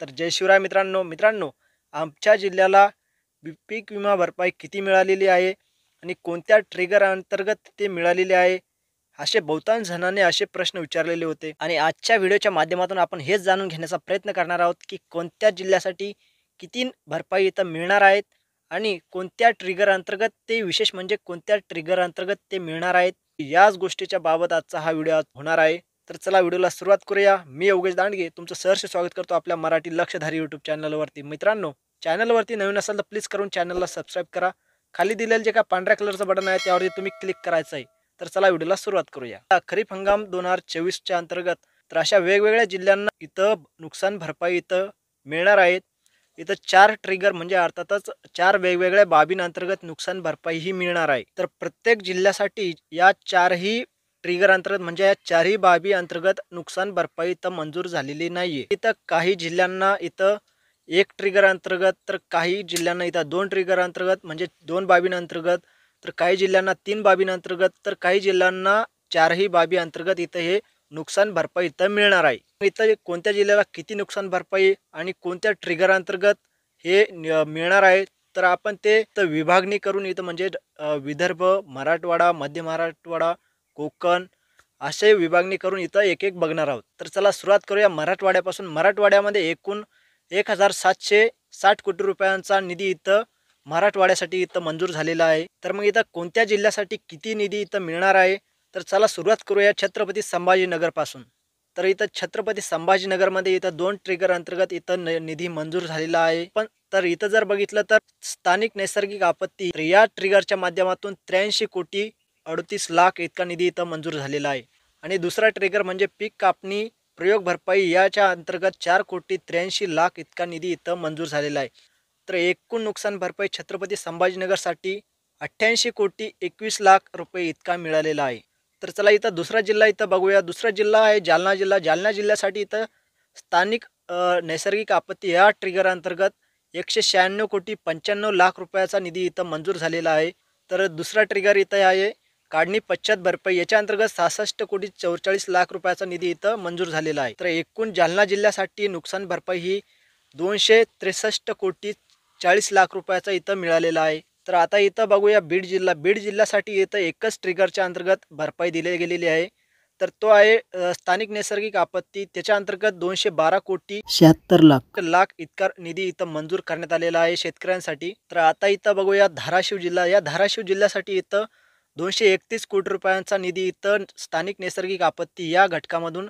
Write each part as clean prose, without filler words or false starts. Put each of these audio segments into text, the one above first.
तर जय शिवराय मित्रांनो आमच्या जिल्ह्याला पीक विमा भरपाई किती मिळालेली आहे आणि कोणत्या ट्रिगर अंतर्गत ते मिळालेले आहे असे बहुतांश जणांनी असे प्रश्न विचारलेले होते आणि आजच्या व्हिडिओच्या माध्यमातून आपण हेच जाणून घेण्याचा प्रयत्न करणार आहोत की कोणत्या जिल्ह्यासाठी किती भरपाई इथं मिळणार आहेत आणि कोणत्या ट्रिगर अंतर्गत ते विशेष म्हणजे कोणत्या ट्रिगर अंतर्गत ते मिळणार आहेत याच गोष्टीच्या बाबत आजचा हा व्हिडिओ होणार आहे। तर चला व्हिडिओला सुरुवात करूया। मी योगेश दांडगे तुमचं सहर्ष स्वागत करतो आपल्या मराठी लक्षधारी यूट्यूब चॅनलवरती। मित्रांनो चॅनलवरती नवीन असाल तर प्लीज करून चॅनलला सबस्क्राईब करा। खाली दिलेलं जे का पांढऱ्या कलरचं बटन आहे त्यावरती तुम्ही क्लिक करायचं आहे। तर चला व्हिडिओला सुरुवात करूया। खरीप हंगाम 2024च्या अंतर्गत तर अशा वेगवेगळ्या जिल्ह्यांना इथं नुकसान भरपाई इथं मिळणार आहेत। इथं 4 ट्रिगर म्हणजे अर्थातच 4 वेगवेगळ्या बाबींअंतर्गत नुकसान भरपाई ही मिळणार आहे। तर प्रत्येक जिल्ह्यासाठी या 4ही ट्रिगर अंतर्गत म्हणजे या 4ही बाबी अंतर्गत नुकसान भरपाई इथं मंजूर झालेली नाहीये। इथं काही जिल्ह्यांना इथं 1 ट्रिगर अंतर्गत तर काही जिल्ह्यांना इथं 2 ट्रिगर अंतर्गत म्हणजे 2 बाबींअंतर्गत तर काही जिल्ह्यांना 3 बाबींअंतर्गत तर काही जिल्ह्यांना 4ही बाबी अंतर्गत इथं हे नुकसान भरपाई इथं मिळणार आहे। इथं कोणत्या जिल्ह्याला किती नुकसान भरपाई आणि कोणत्या ट्रिगर अंतर्गत हे मिळणार आहे तर आपण ते विभागणी करून इथं म्हणजे विदर्भ, मराठवाडा, मध्य मराठवाडा, कोकण असे विभागणी करून इथं एक एक बघणार आहोत। तर चला सुरुवात करूया मराठवाड्यापासून। मराठवाड्यामध्ये एकूण 1760 कोटी रुपयांचा निधी इथं मराठवाड्यासाठी इथं मंजूर झालेला आहे। तर मग इथं कोणत्या जिल्ह्यासाठी किती निधी इथं मिळणार आहे तर चला सुरुवात करूया छत्रपती संभाजीनगर पासून। तर इथं छत्रपती संभाजीनगरमध्ये इथं 2 ट्रिगर अंतर्गत इथं निधी मंजूर झालेला आहे। पण तर इथं जर बघितलं तर स्थानिक नैसर्गिक आपत्ती या ट्रिगरच्या माध्यमातून 83 कोटी 38 लाख इतका निधी इथं मंजूर झालेला आहे। आणि दुसरा ट्रिगर म्हणजे पीक कापणी प्रयोग भरपाई याच्या अंतर्गत 4 कोटी 83 लाख इतका निधी इथं मंजूर झालेला आहे। तर एकूण नुकसान भरपाई छत्रपती संभाजीनगरसाठी 88 कोटी 21 लाख रुपये इतका मिळालेला आहे। तर चला इथं दुसरा जिल्हा इथं बघूया। दुसरा जिल्हा आहे जालना जिल्हा। जालना जिल्ह्यासाठी इथं स्थानिक नैसर्गिक आपत्ती या ट्रिगर अंतर्गत 196 कोटी 95 लाख रुपयाचा निधी इथं मंजूर झालेला आहे। तर दुसरा ट्रिगर इथं आहे काढणी पश्चात भरपाई याच्या अंतर्गत 66 कोटी 44 लाख रुपयाचा निधी इथं मंजूर झालेला आहे। तर एकूण जालना जिल्ह्यासाठी नुकसान भरपाई ही 263 कोटी 40 लाख रुपयाचा इथं मिळालेला आहे। तर आता इथं बघूया बीड जिल्हा। बीड जिल्ह्यासाठी इथं एकच ट्रिगरच्या अंतर्गत भरपाई दिली गेलेली आहे। तर तो आहे स्थानिक नैसर्गिक आपत्ती। त्याच्या अंतर्गत 212 कोटी 76 लाख इतका निधी इथं मंजूर करण्यात आलेला आहे शेतकऱ्यांसाठी। तर आता इथं बघूया धाराशिव जिल्हा। या धाराशिव जिल्ह्यासाठी इथं 231 कोटी रुपयांचा निधी इथं स्थानिक नैसर्गिक आपत्ती या घटकामधून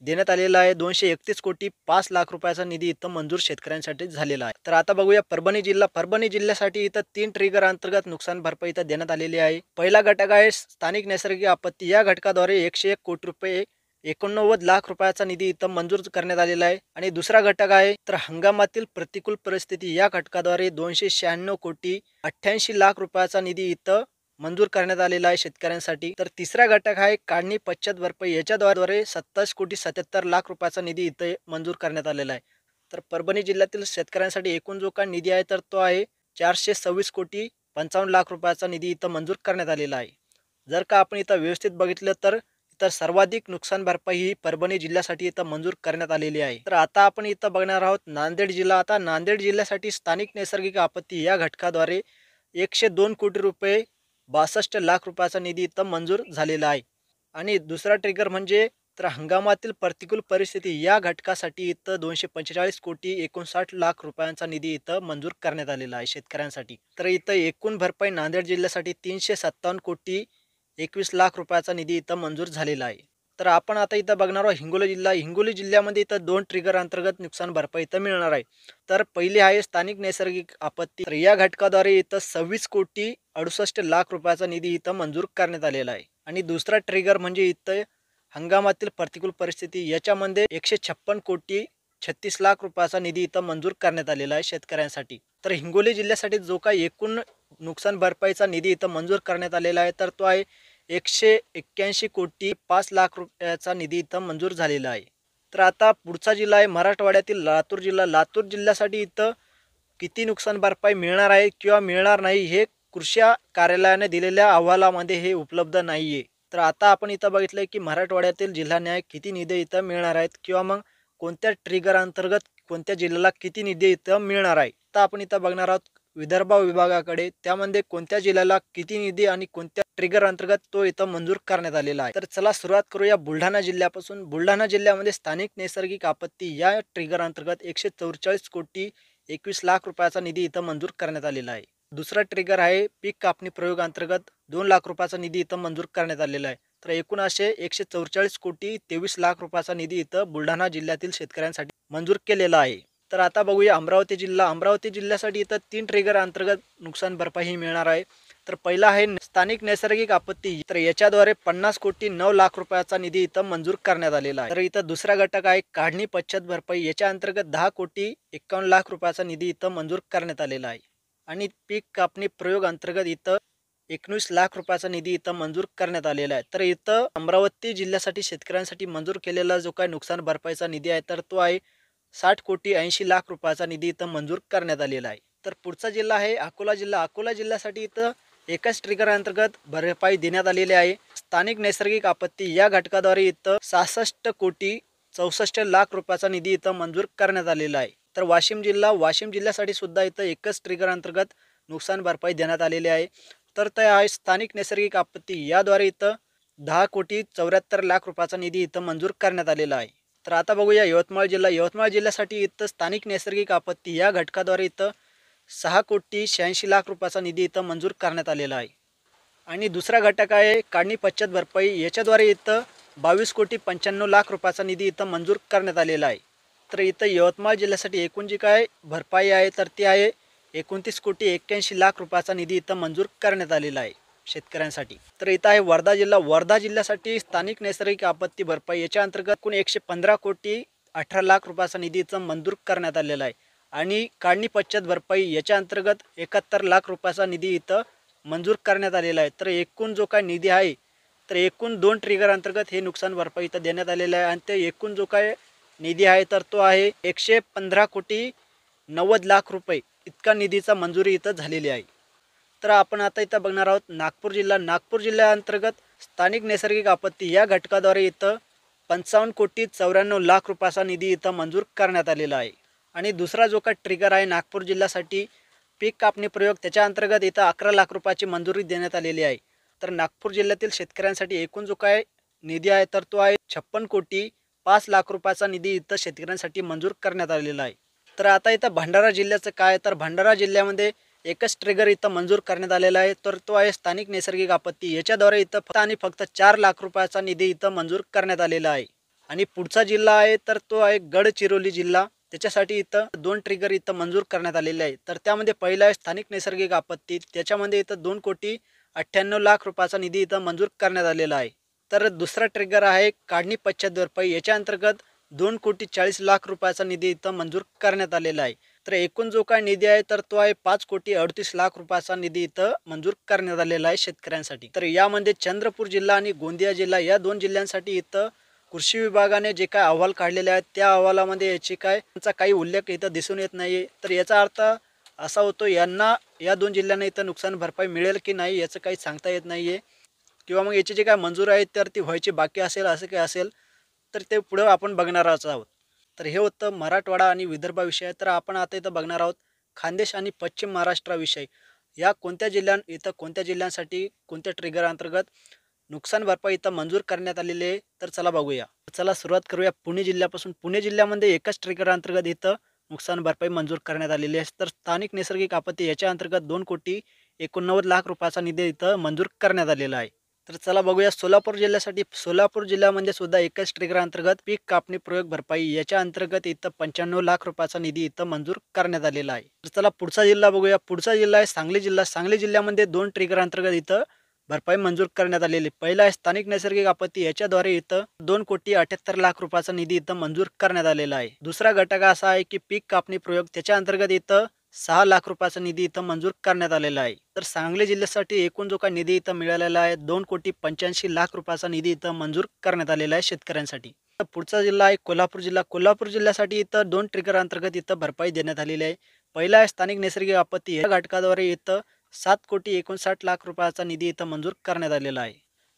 देण्यात आलेला आहे। 231 कोटी 5 लाख रुपयाचा निधी इथं मंजूर शेतकऱ्यांसाठी झालेला आहे। तर आता बघूया परभणी जिल्हा। परभणी जिल्ह्यासाठी इथं 3 ट्रिगर अंतर्गत नुकसान भरपाई इथं देण्यात आलेली आहे। पहिला घटक आहे स्थानिक नैसर्गिक आपत्ती। या घटकाद्वारे 101 कोटी रुपये 89 लाख रुपयाचा निधी इथं मंजूर करण्यात आलेला आहे। आणि दुसरा घटक आहे तर हंगामातील प्रतिकूल परिस्थिती या घटकाद्वारे 296 कोटी 88 लाख रुपयाचा निधी इथं मंजूर करण्यात आलेला आहे शेतकऱ्यांसाठी। तर तिसरा घटक आहे काढणी पश्चात भरपाई याच्याद्वारे 27 कोटी 77 लाख रुपयाचा निधी इथे मंजूर करण्यात आलेला आहे। तर परभणी जिल्ह्यातील शेतकऱ्यांसाठी एकूण जो काही निधी आहे तर तो आहे 426 कोटी 55 लाख रुपयाचा निधी इथं मंजूर करण्यात आलेला आहे। जर का आपण इथं व्यवस्थित बघितलं तर इतर सर्वाधिक नुकसान भरपाई ही परभणी जिल्ह्यासाठी इथं मंजूर करण्यात आलेली आहे। तर आता आपण इथं बघणार आहोत नांदेड जिल्हा। आता नांदेड जिल्ह्यासाठी स्थानिक नैसर्गिक आपत्ती या घटकाद्वारे 102 कोटी रुपये 62 लाख रुपयाचा निधी इथं मंजूर झालेला आहे। आणि दुसरा ट्रिगर म्हणजे तर हंगामातील प्रतिकूल परिस्थिती या घटकासाठी इथं 245 कोटी 59 लाख रुपयांचा निधी इथं मंजूर करण्यात आलेला आहे शेतकऱ्यांसाठी। तर इथं एकूण भरपाई नांदेड जिल्ह्यासाठी 357 कोटी 21 लाख रुपयाचा निधी इथं मंजूर झालेला आहे। तर आपण आता इथं बघणार आहोत हिंगोली जिल्हा। हिंगोली जिल्ह्यामध्ये इथं 2 ट्रिगर अंतर्गत नुकसान भरपाई इथं मिळणार आहे। तर पहिली आहे स्थानिक नैसर्गिक आपत्ती। तर या घटकाद्वारे इथं 26 कोटी 68 लाख रुपयाचा निधी इथं मंजूर करण्यात आलेला आहे। आणि दुसरा ट्रिगर म्हणजे इथं हंगामातील प्रतिकूल परिस्थिती याच्यामध्ये 156 कोटी 36 लाख रुपयाचा निधी इथं मंजूर करण्यात आलेला आहे शेतकऱ्यांसाठी। तर हिंगोली जिल्ह्यासाठी जो काही एकूण नुकसान भरपाईचा निधी इथं मंजूर करण्यात आलेला आहे तर तो आहे 181 कोटी 5 लाख रुपयाचा निधी इथं मंजूर झालेला आहे। तर आता पुढचा जिल्हा आहे मराठवाड्यातील लातूर जिल्हा। लातूर जिल्ह्यासाठी इथं किती नुकसान भरपाई मिळणार आहे किंवा मिळणार नाही हे कृषी कार्यालयाने दिलेल्या अहवालामध्ये हे उपलब्ध नाहीये। तर आता आपण इथं बघितलंय की मराठवाड्यातील जिल्ह्याने किती निधी इथं मिळणार आहेत किंवा मग कोणत्या ट्रिगर अंतर्गत कोणत्या जिल्ह्याला किती निधी इथं मिळणार आहे. तर आपण इथं बघणार आहोत विदर्भ विभागाकडे, त्यामध्ये कोणत्या जिल्ह्याला किती निधी आणि कोणत्या ट्रिगर अंतर्गत तो इथं मंजूर करण्यात आलेला आहे. तर चला सुरुवात करूया बुलढाणा जिल्ह्यापासून. बुलढाणा जिल्ह्यामध्ये स्थानिक नैसर्गिक आपत्ती या ट्रिगर अंतर्गत 144 कोटी 21 लाख रुपयाचा निधी इथं मंजूर करण्यात आलेला आहे. दुसरा ट्रिगर आहे पीक कापणी प्रयोग अंतर्गत 2 लाख रुपयाचा निधी इथं मंजूर करण्यात आलेला आहे. तर एकूण असे 144 कोटी 23 लाख रुपयाचा निधी इथं बुलढाणा जिल्ह्यातील शेतकऱ्यांसाठी मंजूर केलेला आहे. तर आता बघूया अमरावती जिल्हा. अमरावती जिल्ह्यासाठी इथं 3 ट्रिगर अंतर्गत नुकसान भरपाई मिळणार आहे. तर पहिला आहे स्थानिक नैसर्गिक आपत्ती. तर याच्याद्वारे 50 कोटी 9 लाख रुपयाचा निधी इथं मंजूर करण्यात आलेला आहे. तर इथं दुसरा घटक आहे काढणी पश्चात भरपाई. याच्या अंतर्गत 10 कोटी 51 लाख रुपयाचा निधी इथं मंजूर करण्यात आलेला आहे. आणि पीक कापणी प्रयोग अंतर्गत इथं 19 लाख रुपयाचा निधी इथं मंजूर करण्यात आलेला आहे. तर इथं अमरावती जिल्ह्यासाठी शेतकऱ्यांसाठी मंजूर केलेला जो काही नुकसान भरपाईचा निधी आहे तर तो आहे 60 कोटी 80 लाख रुपयाचा निधी इथं मंजूर करण्यात आलेला आहे. तर पुढचा जिल्हा आहे अकोला जिल्हा. अकोला जिल्ह्यासाठी इथं एकाच ट्रिगर अंतर्गत भरपाई देण्यात आलेली आहे. स्थानिक नैसर्गिक आपत्ती या घटकाद्वारे इथं 66 कोटी 64 लाख रुपयाचा निधी इथं मंजूर करण्यात आलेला आहे. तर वाशिम जिल्हा. वाशिम जिल्ह्यासाठी सुद्धा इथं एकच ट्रिगर अंतर्गत नुकसान भरपाई देण्यात आलेली आहे. तर ते आहे स्थानिक नैसर्गिक आपत्ती. याद्वारे इथं 10 कोटी 74 लाख रुपयाचा निधी इथं मंजूर करण्यात आलेला आहे. तर आता बघूया यवतमाळ जिल्हा. यवतमाळ जिल्ह्यासाठी इथं स्थानिक नैसर्गिक आपत्ती या घटकाद्वारे इथं 6 कोटी 86 लाख रुपयाचा निधी इथं मंजूर करण्यात आलेला आहे. आणि दुसरा घटक आहे काढणी पश्चात भरपाई. याच्याद्वारे इथं 22 कोटी 95 लाख रुपयाचा निधी इथं मंजूर करण्यात आलेला आहे. तर इथं यवतमाळ जिल्ह्यासाठी एकूण जी काय भरपाई आहे तर ती आहे 29 कोटी 81 लाख रुपयाचा निधी इथं मंजूर करण्यात आलेला आहे शेतकऱ्यांसाठी. तर इथं आहे वर्धा जिल्हा. वर्धा जिल्ह्यासाठी स्थानिक नैसर्गिक आपत्ती भरपाई याच्या अंतर्गत एकूण 115 कोटी 18 लाख रुपयाचा निधी इथं मंजूर करण्यात आलेला आहे. आणि काढणी पश्चात भरपाई याच्या अंतर्गत 71 लाख रुपयाचा निधी इथं मंजूर करण्यात आलेला आहे. तर एकूण जो काय निधी आहे तर एकूण 2 ट्रिगर अंतर्गत हे नुकसान भरपाई इथं देण्यात आलेलं आहे. आणि ते एकूण जो काय निधी आहे तर तो आहे 115 कोटी 90 लाख रुपये इतका निधीचा मंजुरी इथं झालेली आहे. तर आपण आता इथं बघणार आहोत नागपूर जिल्हा. नागपूर जिल्ह्याअंतर्गत स्थानिक नैसर्गिक आपत्ती या घटकाद्वारे इथं 55 कोटी 94 लाख रुपयाचा निधी इथं मंजूर करण्यात आलेला आहे. आणि दुसरा जो काय ट्रिगर आहे नागपूर जिल्ह्यासाठी पीक कापणी प्रयोग त्याच्या अंतर्गत इथं 11 लाख रुपयाची मंजुरी देण्यात आलेली आहे. तर नागपूर जिल्ह्यातील शेतकऱ्यांसाठी एकूण जो काय निधी आहे तर तो आहे 56 कोटी 5 लाख रुपयाचा निधी इथं शेतकऱ्यांसाठी मंजूर करण्यात आलेला आहे. तर आता इथं भंडारा जिल्ह्याचं काय तर भंडारा जिल्ह्यामध्ये एकच ट्रिगर इथं मंजूर करण्यात आलेला आहे. तर तो आहे स्थानिक नैसर्गिक आपत्ती. याच्याद्वारे इथं फक्त आणि फक्त 4 लाख रुपयाचा निधी इथं मंजूर करण्यात आलेला आहे. आणि पुढचा जिल्हा आहे तर तो आहे गडचिरोली जिल्हा. त्याच्यासाठी इथं 2 ट्रिगर इथं मंजूर करण्यात आलेले आहे. तर त्यामध्ये पहिला आहे स्थानिक नैसर्गिक आपत्ती. त्याच्यामध्ये इथं 2 कोटी 98 लाख रुपयाचा निधी इथं मंजूर करण्यात आलेला आहे. तर दुसरा ट्रिगर आहे काढणी पश्चात भरपाई. याच्या अंतर्गत 2 कोटी 40 लाख रुपयाचा निधी इथं मंजूर करण्यात आलेला आहे. तर एकूण जो काय निधी आहे तर तो आहे 5 कोटी 38 लाख रुपयाचा निधी इथं मंजूर करण्यात आलेला आहे शेतकऱ्यांसाठी. तर यामध्ये चंद्रपूर जिल्हा आणि गोंदिया जिल्हा या 2 जिल्ह्यांसाठी इथं कृषी विभागाने जे काय अहवाल काढलेले आहेत त्या अहवालामध्ये याची त्यांचा काही उल्लेख इथं दिसून येत नाही. तर याचा अर्थ असा होतो यांना या 2 जिल्ह्यांना इथं नुकसान भरपाई मिळेल की नाही याचं काही सांगता येत नाही आहे. किंवा मग याची जे काय मंजूर आहे तर ती व्हायची बाकी असेल असं काही असेल तर ते पुढं आपण बघणारच आहोत. तर हे होतं मराठवाडा आणि विदर्भाविषयी. तर आपण आता इथं बघणार आहोत खानदेश आणि पश्चिम महाराष्ट्राविषयी. या कोणत्या जिल्ह्यांसाठी कोणत्या ट्रिगर अंतर्गत नुकसान भरपाई इथं मंजूर करण्यात आलेली आहे. तर चला बघूया. चला सुरुवात करूया पुणे जिल्ह्यापासून. पुणे जिल्ह्यामध्ये एकाच ट्रिगर अंतर्गत इथं नुकसान भरपाई मंजूर करण्यात आलेली आहे. तर स्थानिक नैसर्गिक आपत्ती याच्या अंतर्गत 2 कोटी 89 लाख रुपयाचा निधी इथं मंजूर करण्यात आलेला आहे. तर चला बघूया सोलापूर जिल्ह्यासाठी. सोलापूर जिल्ह्यामध्ये सुद्धा एकाच ट्रिगर अंतर्गत पीक कापणी प्रयोग भरपाई याच्या अंतर्गत इथं 95 लाख रुपयाचा निधी इथं मंजूर करण्यात आलेला आहे. तर चला पुढचा जिल्हा बघूया. पुढचा जिल्हा आहे सांगली जिल्हा. सांगली जिल्ह्यामध्ये 2 ट्रिगर अंतर्गत इथं भरपाई मंजूर करण्यात आलेली. पहिला आहे स्थानिक नैसर्गिक आपत्ती. याच्याद्वारे इथं 2 कोटी 78 लाख रुपयाचा निधी इथं मंजूर करण्यात आलेला आहे. दुसरा घटक असा आहे की पीक कापणी प्रयोग त्याच्या अंतर्गत इथं 6 लाख रुपयाचा निधी इथं मंजूर करण्यात आलेला आहे. तर सांगली जिल्ह्यासाठी एकूण जो काही निधी इथं मिळालेला आहे 2 कोटी 85 लाख रुपयाचा निधी इथं मंजूर करण्यात आलेला आहे शेतकऱ्यांसाठी. पुढचा जिल्हा आहे कोल्हापूर जिल्हा. कोल्हापूर जिल्ह्यासाठी इथं 2 ट्रिगर अंतर्गत इथं भरपाई देण्यात आलेली आहे. पहिला आहे स्थानिक नैसर्गिक आपत्ती. या घटकाद्वारे इथं 7 कोटी 59 लाख रुपयाचा निधी इथं मंजूर करण्यात आलेला आहे.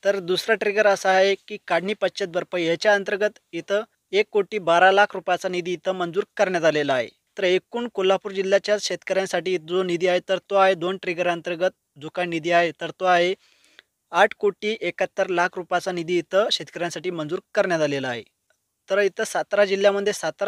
तर दुसरा ट्रिगर असा आहे की काढणी पश्चात भरपाई. याच्या अंतर्गत इथं 1,12,00,000 रुपयाचा निधी इथं मंजूर करण्यात आलेला आहे. तर एकूण कोल्हापूर जिल्ह्याच्या शेतकऱ्यांसाठी जो निधी आहे तर तो आहे 2 ट्रिगर अंतर्गत जो काही निधी आहे तर तो आहे 8,71,00,000 रुपयाचा निधी इथं शेतकऱ्यांसाठी मंजूर करण्यात आलेला आहे. तर इथं सातारा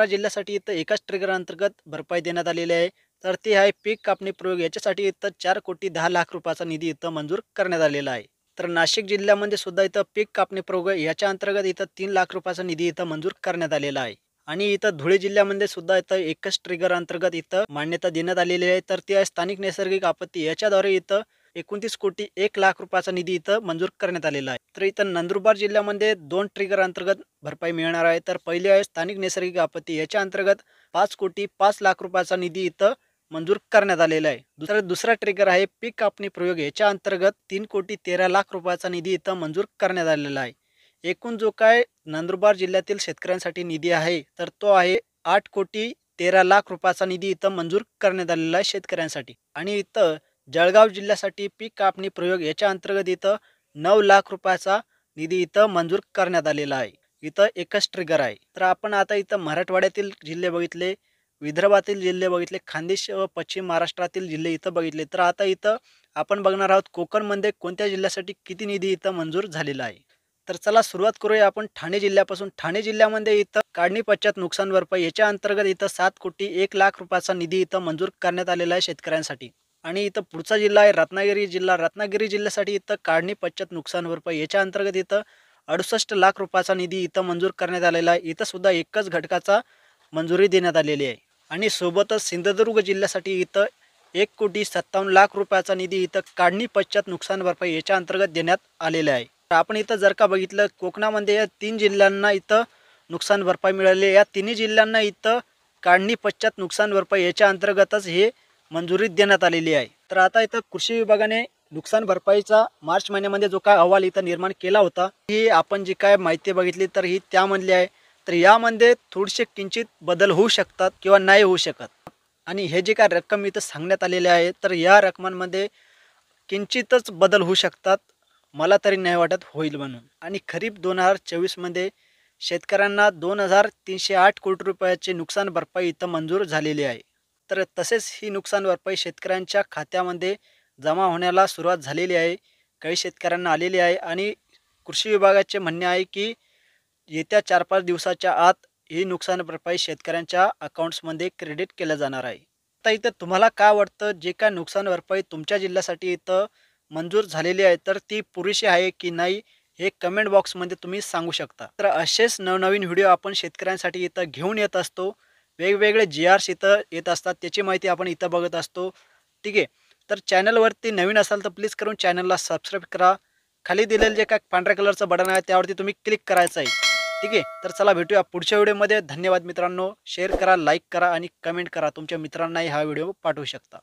जिल्ह्यासाठी इथं एकाच ट्रिगर अंतर्गत भरपाई देण्यात आलेली आहे. तर ती आहे पीक कापणी प्रयोग याच्यासाठी इथं 4,10,00,000 रुपयाचा निधी इथं मंजूर करण्यात आलेला आहे. तर नाशिक जिल्ह्यामध्ये सुद्धा इथं पीक कापणी प्रयोग याच्या अंतर्गत इथं 3,00,000 रुपयाचा निधी इथं मंजूर करण्यात आलेला आहे. आणि इथं धुळे जिल्ह्यामध्ये सुद्धा इथं एकच ट्रिगर अंतर्गत इथं मान्यता देण्यात आलेली आहे. तर ती आहे स्थानिक नैसर्गिक आपत्ती याच्याद्वारे इथं 29,01,00,000 रुपयाचा निधी इथं मंजूर करण्यात आलेला आहे. तर इथं नंदुरबार जिल्ह्यामध्ये 2 ट्रिगर अंतर्गत भरपाई मिळणार आहे. तर पहिली आहे स्थानिक नैसर्गिक आपत्ती याच्या अंतर्गत 5,05,00,000 रुपयाचा निधी इथं मंजूर करण्यात आलेला आहे. दुसरा ट्रिगर आहे पीक कापणी प्रयोग याच्या अंतर्गत 3,13,00,000 रुपयाचा निधी इथं मंजूर करण्यात आलेला आहे. एकूण जो काय नंदुरबार जिल्ह्यातील शेतकऱ्यांसाठी निधी आहे तर तो आहे 8,13,00,000 रुपयाचा निधी इथं मंजूर करण्यात आलेला आहे शेतकऱ्यांसाठी. आणि इथं जळगाव जिल्ह्यासाठी पीक कापणी प्रयोग याच्या अंतर्गत इथं 9,00,000 रुपयाचा निधी इथं मंजूर करण्यात आलेला आहे. इथं एकच ट्रिगर आहे. तर आपण आता इथं मराठवाड्यातील जिल्हे बघितले, विदर्भातील जिल्हे बघितले, खानदेश व पश्चिम महाराष्ट्रातील जिल्हे इथं बघितले. तर आता इथं आपण बघणार आहोत कोकणमध्ये कोणत्या जिल्ह्यासाठी किती निधी इथं मंजूर झालेला आहे. तर चला सुरुवात करूया आपण ठाणे जिल्ह्यापासून. ठाणे जिल्ह्यामध्ये इथं काढणी पश्चात नुकसान भरपाई याच्या अंतर्गत इथं 7,01,00,000 रुपयाचा निधी इथं मंजूर करण्यात आलेला आहे शेतकऱ्यांसाठी. आणि इथं पुढचा जिल्हा आहे रत्नागिरी जिल्हा. रत्नागिरी जिल्ह्यासाठी इथं काढणी पश्चात नुकसान भरपाई याच्या अंतर्गत इथं 68,00,000 रुपयाचा निधी इथं मंजूर करण्यात आलेला आहे. इथं सुद्धा एकच घटकाचा मंजुरी देण्यात आलेली आहे. आणि सोबतच सिंधुदुर्ग जिल्ह्यासाठी इथं 1,57,00,000 रुपयाचा निधी इथं काढणी पश्चात नुकसान भरपाई याच्या अंतर्गत देण्यात आलेला आहे. तर आपण इथं जर का बघितलं कोकणामध्ये या 3 जिल्ह्यांना इथं नुकसान भरपाई मिळाली. या तिन्ही जिल्ह्यांना इथं काढणी पश्चात नुकसान भरपाई याच्या अंतर्गतच हे मंजुरी देण्यात आलेली आहे. तर आता इथं कृषी विभागाने नुकसान भरपाईचा मार्च महिन्यामध्ये जो काय अहवाल इथं निर्माण केला होता ही आपण जी काय माहिती बघितली तर ही त्यामधली आहे. तर यामध्ये थोडेसे किंचित बदल होऊ शकतात किंवा नाही होऊ शकत. आणि हे जे काय रक्कम इथं सांगण्यात आलेले आहे तर या रकमांमध्ये किंचितच बदल होऊ शकतात. मला तरी नाही वाटत होईल म्हणून. आणि खरीप 2024मध्ये शेतकऱ्यांना 2,308 कोटी रुपयाचे नुकसान भरपाई इथं मंजूर झालेली आहे. तर तसेच ही नुकसान भरपाई शेतकऱ्यांच्या खात्यामध्ये जमा होण्याला सुरुवात झालेली आहे. काही शेतकऱ्यांना आलेली आहे. आणि कृषी विभागाचे म्हणणे आहे की येत्या 4-5 दिवसाच्या आत ही नुकसान भरपाई शेतकऱ्यांच्या अकाउंट्समध्ये क्रेडिट केलं जाणार आहे. आता इथं तुम्हाला काय वाटतं जे काय नुकसान भरपाई तुमच्या जिल्ह्यासाठी इथं मंजूर झालेली आहे तर ती पुरेशी आहे की नाही हे कमेंट बॉक्समध्ये तुम्ही सांगू शकता. तर असेच नवनवीन व्हिडिओ आपण शेतकऱ्यांसाठी इथं घेऊन येत असतो. वेगवेगळे GRs इथं येत असतात त्याची माहिती आपण इथं बघत असतो. ठीक आहे. तर चॅनलवरती नवीन असाल तर प्लीज करून चॅनलला सबस्क्राईब करा. खाली दिलेलं जे काय पांढऱ्या कलरचं बटन आहे त्यावरती तुम्ही क्लिक करायचं आहे. ठीक आहे. तर चला भेटूया पुढच्या व्हिडिओमध्ये. धन्यवाद मित्रांनो. शेअर करा, लाईक करा आणि कमेंट करा. तुमच्या मित्रांनाही हा व्हिडिओ पाठवू शकता.